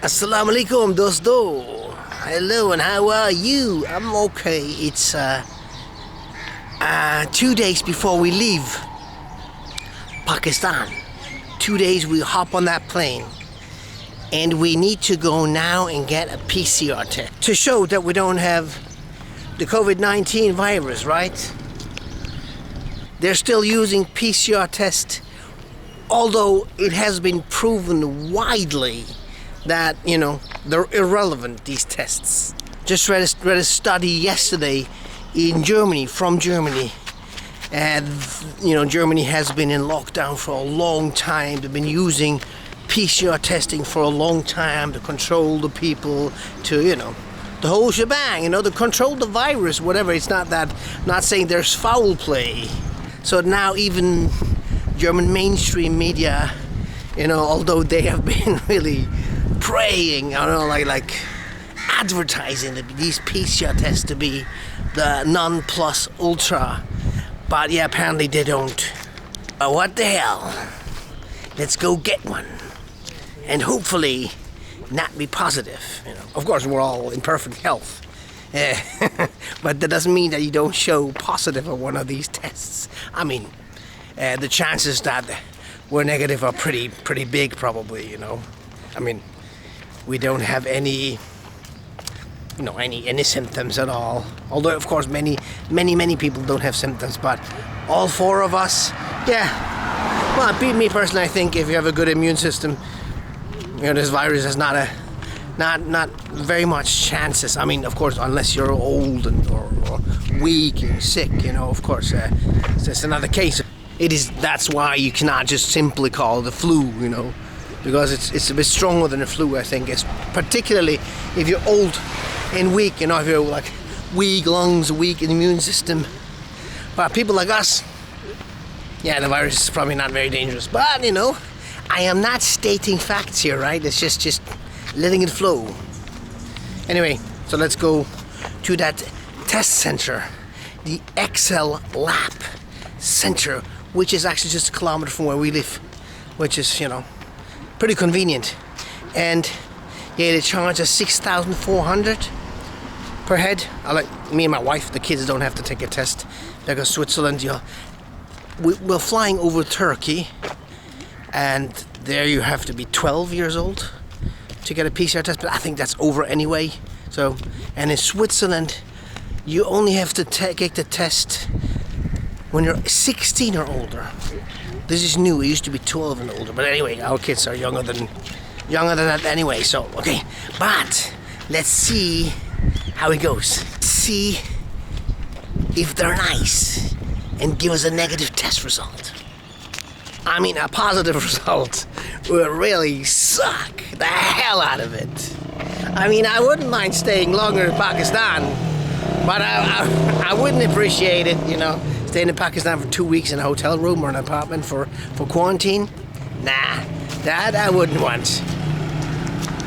Assalamu alaikum, dosto. Hello, and how are you? I'm okay. It's 2 days before we leave Pakistan. 2 days we hop on that plane. And we need to go now and get a PCR test to show that we don't have the COVID-19 virus, right? They're still using PCR test, although it has been proven widely that, they're irrelevant, these tests. Just read a study yesterday in Germany, from Germany. And, Germany has been in lockdown for a long time. They've been using PCR testing for a long time to control the people, to, the whole shebang, to control the virus, whatever. It's not saying there's foul play. So now even German mainstream media, although they have been really praying, like advertising these PCR tests to be the non plus ultra, but yeah, apparently they don't. But what the hell? Let's go get one, and hopefully not be positive. Of course, we're all in perfect health, but that doesn't mean that you don't show positive on one of these tests. I mean, the chances that we're negative are pretty big, probably. I mean, we don't have any symptoms at all. Although, of course, many people don't have symptoms, but all four of us, yeah. Well, me personally, I think if you have a good immune system, this virus has not very much chances. I mean, of course, unless you're old or weak and sick, of course, it's another case. That's why you cannot just simply call it the flu, because it's a bit stronger than the flu, I think. It's particularly if you're old and weak, if you're like weak lungs, weak immune system. But people like us, yeah, the virus is probably not very dangerous. But, I am not stating facts here, right? It's just letting it flow. Anyway, so let's go to that test center, the XL Lab Center, which is actually just a kilometer from where we live, which is, pretty convenient. And yeah, they charge us 6,400 per head. Me and my wife, the kids don't have to take a test because Switzerland, we're flying over Turkey, and there you have to be 12 years old to get a PCR test, but I think that's over anyway. So, and in Switzerland, you only have to take the test when you're 16 or older. This is new. It used to be 12 and older, but anyway, our kids are younger than that anyway. So okay, but let's see how it goes. See if they're nice and give us a negative test result. I mean, a positive result would really suck the hell out of it. I mean, I wouldn't mind staying longer in Pakistan, but I wouldn't appreciate it, staying in Pakistan for 2 weeks in a hotel room or an apartment for quarantine. Nah, that I wouldn't want.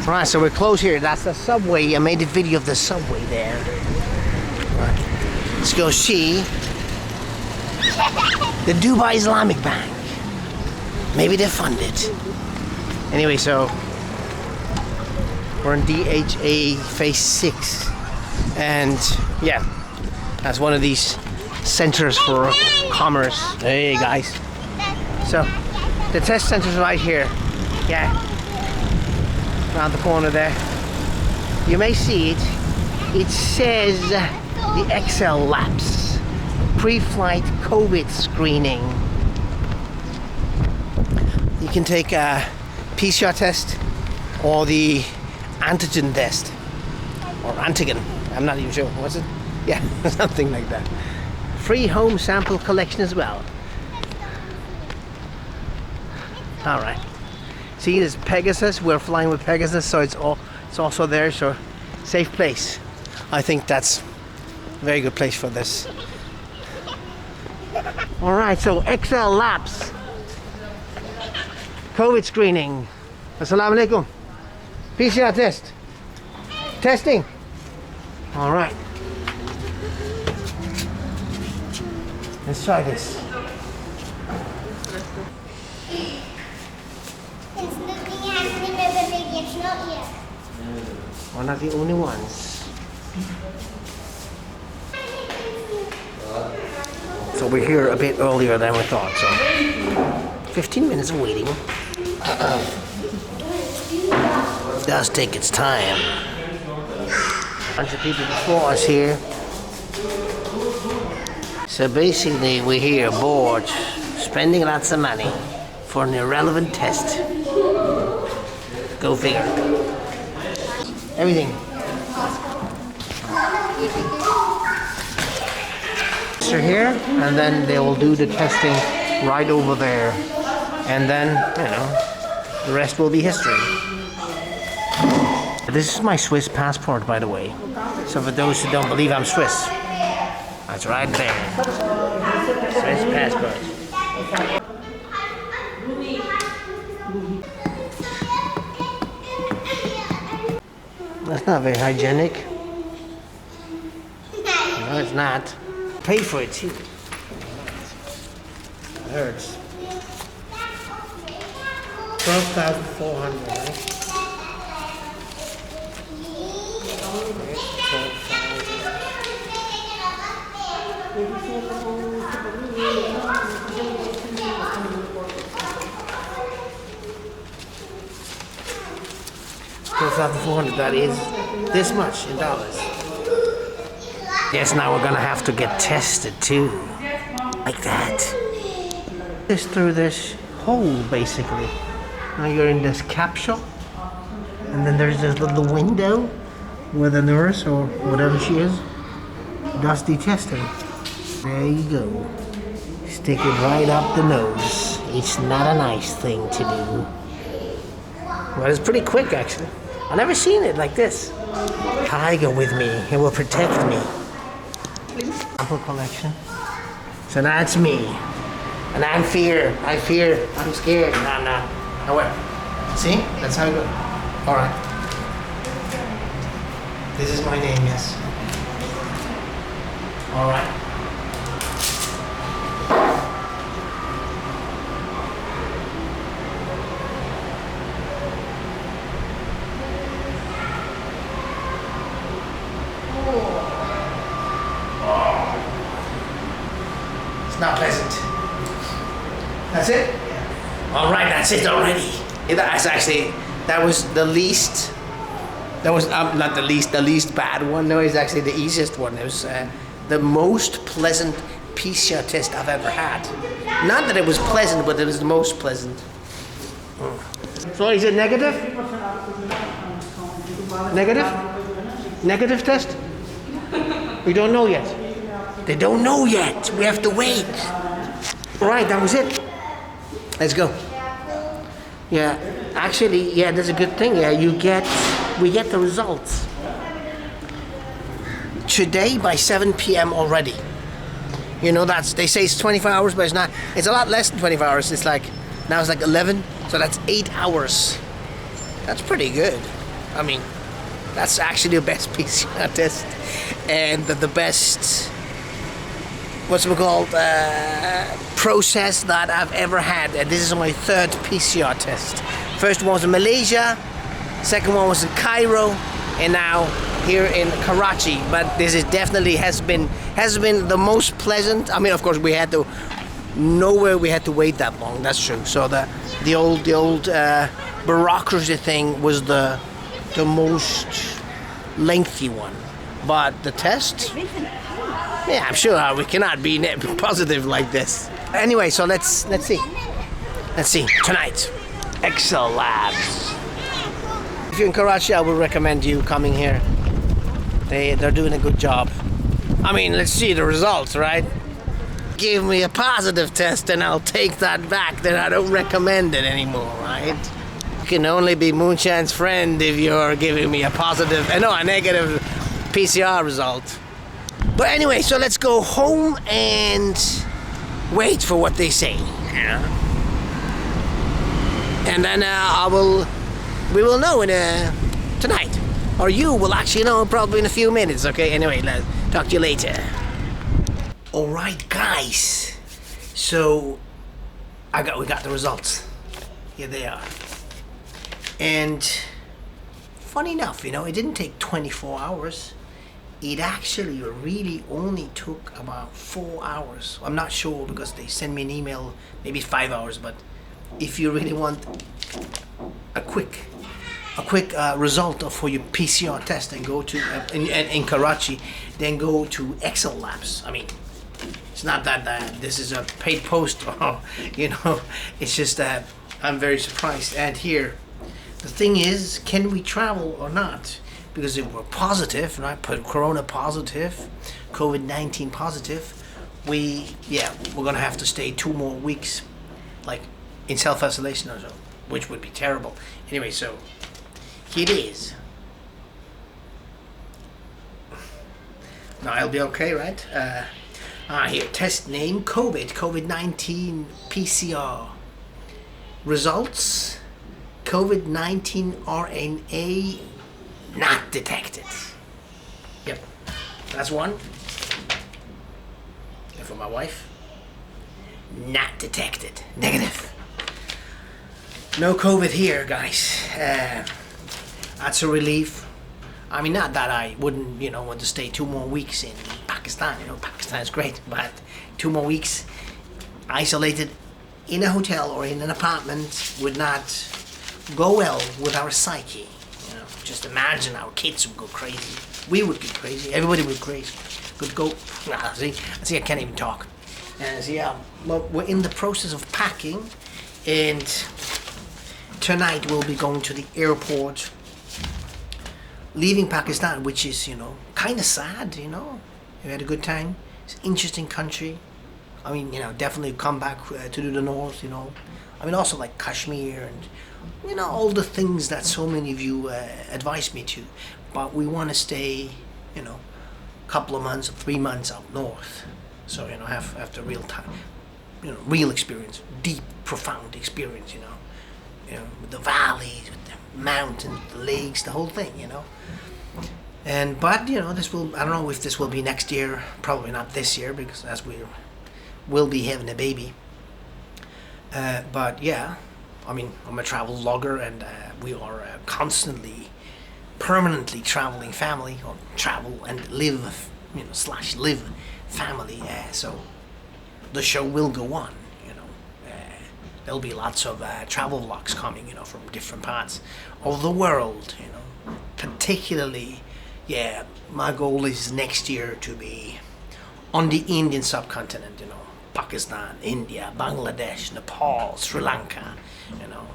Alright, so we're close here. That's the subway. I made a video of the subway there. Right. Let's go see the Dubai Islamic Bank. Maybe they fund it. Anyway, so we're in DHA phase 6. And yeah, that's one of these centers for commerce. Hey guys. So the test center's right here. Yeah. Around the corner there. You may see it. It says the XL Labs pre-flight COVID screening. You can take a PCR test or the antigen test, or antigen. I'm not even sure. What's it? Yeah, something like that. Free home sample collection as well. All right. See, there's Pegasus. We're flying with Pegasus, so it's also there. So safe place. I think that's a very good place for this. All right. So XL Labs COVID screening. Assalamu alaikum. PCR test. Testing. All right. Let's try this. It's looking at me, it's not yet. We're not the only ones. So we're here a bit earlier than we thought, so 15 minutes of waiting. It does take its time. A bunch of people before us here. So basically we're here bored, spending lots of money for an irrelevant test. Go figure. Everything. So here, and then they will do the testing right over there. And then, you know, the rest will be history. This is my Swiss passport, by the way. So for those who don't believe I'm Swiss, that's right there. Swiss passport. That's not very hygienic. No, it's not. Pay for it too. It hurts. 12,400, right? $12,400, that is this much in dollars. Yes, now we're gonna have to get tested too. Like that. Just through this hole, basically. Now you're in this capsule, and then there's this little window where the nurse, or whatever she is, does the testing. There you go. Stick it right up the nose. It's not a nice thing to do. Well, it's pretty quick, actually. I've never seen it like this. Tiger with me. It will protect me. Sample collection. So that's me. And I'm fear. I'm scared. No. Nowhere. See? That's how it goes. Alright. This is my name, yes. Alright. Not pleasant. That's it? Alright, that's it already. That was the least, not the least bad one. No, it's actually the easiest one. It was the most pleasant PCR test I've ever had. Not that it was pleasant, but it was the most pleasant. So is it negative? Negative? Negative test? We don't know yet. They don't know yet. We have to wait. All right, that was it. Let's go. Yeah, actually, yeah, that's a good thing. Yeah, we get the results today by 7 p.m. already. You know, they say it's 24 hours, but it's not. It's a lot less than 24 hours. It's like, now it's like 11, so that's 8 hours. That's pretty good. I mean, that's actually the best PCR test and the best, what's it called, process that I've ever had. And this is my third PCR test. First one was in Malaysia, second one was in Cairo, and now here in Karachi. But this is definitely has been the most pleasant. I mean, of course, we had to wait that long. That's true. So the old bureaucracy thing was the most lengthy one. But the test, yeah, I'm sure we cannot be positive like this. Anyway, so let's see. Let's see tonight. Excel Labs. If you're in Karachi, I would recommend you coming here. They're doing a good job. I mean, let's see the results, right? Give me a positive test and I'll take that back. Then I don't recommend it anymore, right? You can only be Moonshine's friend if you're giving me a negative PCR result. But anyway, so let's go home and wait for what they say. Yeah. And then we will know tonight. Or you will actually know probably in a few minutes, okay? Anyway, let's talk to you later. Alright, guys. So, we got the results. Here they are. And funny enough, you know, it didn't take 24 hours. It actually really only took about 4 hours. I'm not sure because they sent me an email, maybe 5 hours, but if you really want a quick result for your PCR test, then go to in Karachi, then go to Excel Labs. I mean, it's not that this is a paid post, you know, it's just that I'm very surprised. And here, the thing is, can we travel or not? Because if we're positive, right, corona positive, COVID-19 positive, we're gonna have to stay 2 more weeks, like in self-isolation or so, which would be terrible. Anyway, so here it is. Now I'll be okay, right? Here, test name, COVID-19 PCR. Results, COVID-19 RNA not detected. Yep, that's one. And for my wife, not detected, negative. No COVID here, guys. That's a relief. I mean, not that I wouldn't, you know, want to stay 2 more weeks in Pakistan. You know, Pakistan is great, but 2 more weeks isolated in a hotel or in an apartment would not go well with our psyche. You know, just imagine our kids would go crazy. We would get crazy. Everybody would crazy. Could go. See, I can't even talk. Well, we're in the process of packing, and tonight we'll be going to the airport, leaving Pakistan, which is, you know, kind of sad. You know, we had a good time. It's an interesting country. I mean, you know, definitely come back to do the north. You know, I mean, also like Kashmir and, you know, all the things that so many of you advised me to. But we want to stay, you know, a couple of months or 3 months up north. So, you know, have the real time, you know, real experience, deep, profound experience, you know, with the valleys, with the mountains, the lakes, the whole thing, you know. And, but, you know, I don't know if this will be next year, probably not this year, because as we'll be having a baby. But yeah, I mean, I'm a travel vlogger, and we are constantly, permanently traveling family, or travel and live, you know, / live family. So the show will go on, you know. There'll be lots of travel vlogs coming, you know, from different parts of the world, you know. Particularly, yeah, my goal is next year to be on the Indian subcontinent, you know. Pakistan, India, Bangladesh, Nepal, Sri Lanka, you know.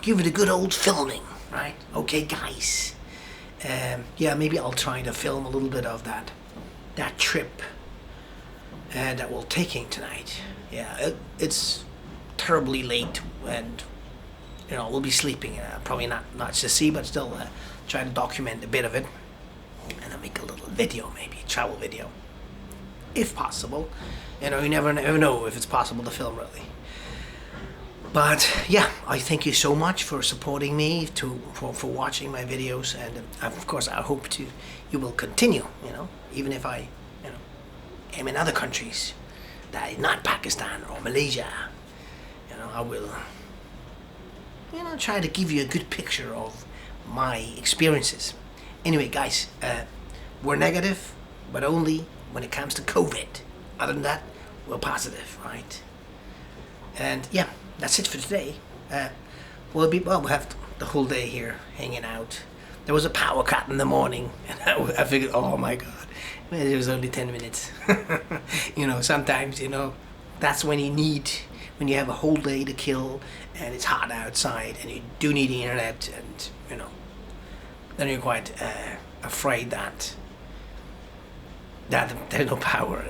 Give it a good old filming, right? Okay, guys. Yeah, maybe I'll try to film a little bit of that trip that we're taking tonight. Yeah, it's terribly late, and, you know, we'll be sleeping. Probably not much to see, but still try to document a bit of it, and then make a little video, maybe a travel video, if possible. You know, you never know if it's possible to film, really. But yeah, I thank you so much for supporting me, for watching my videos, and of course I hope you will continue, you know, even if I, you know, am in other countries that is not Pakistan or Malaysia. You know, I will, you know, try to give you a good picture of my experiences. Anyway, guys, we're negative, but only when it comes to COVID. Other than that, we're positive, right? And yeah, that's it for today. We'll have the whole day here hanging out. There was a power cut in the morning, and I figured, oh my God, well, it was only 10 minutes. You know, sometimes, you know, that's when you have a whole day to kill, and it's hot outside, and you do need the internet, and, you know, then you're quite afraid that there's no power.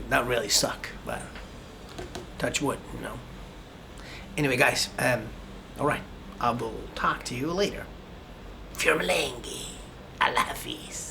That really suck, but touch wood, you know. Anyway, guys, alright, I will talk to you later. If you're Malengi, Allah Hafiz.